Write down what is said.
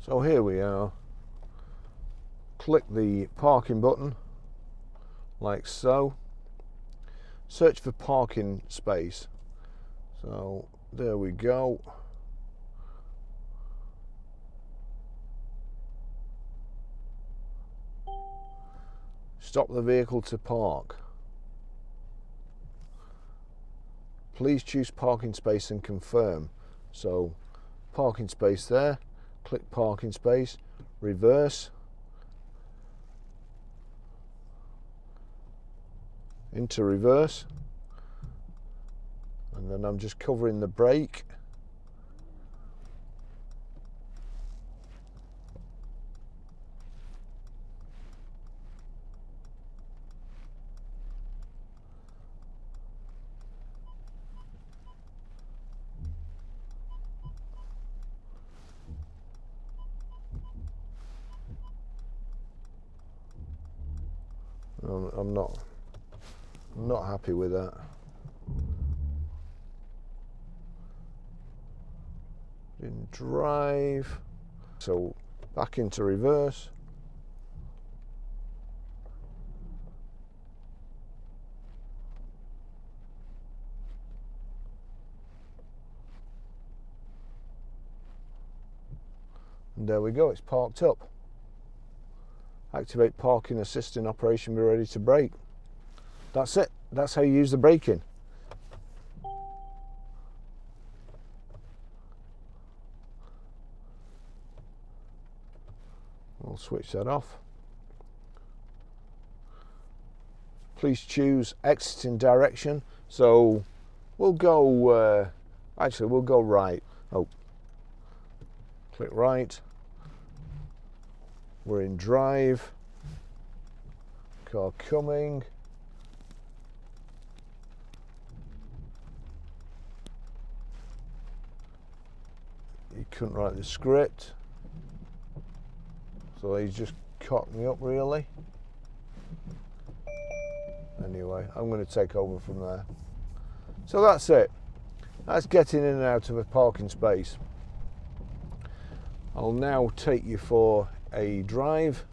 So here we are. Click the parking button like so. Search for parking space. So there we go. Stop the vehicle to park. Please choose parking space and confirm. So parking space there, click parking space, reverse, into reverse, and then I'm just covering the brake. I'm not happy with that. In drive, so back into reverse. And there we go, it's parked up. Activate parking assist in operation, be ready to brake. That's it. That's how you use the braking. We'll switch that off. Please choose exiting direction. So we'll go, actually we'll go right. Oh, click right. We're in drive. Car coming. He couldn't write the script, so he's just cocked me up really. Anyway, I'm going to take over from there. So that's it. That's getting in and out of a parking space. I'll now take you for a drive.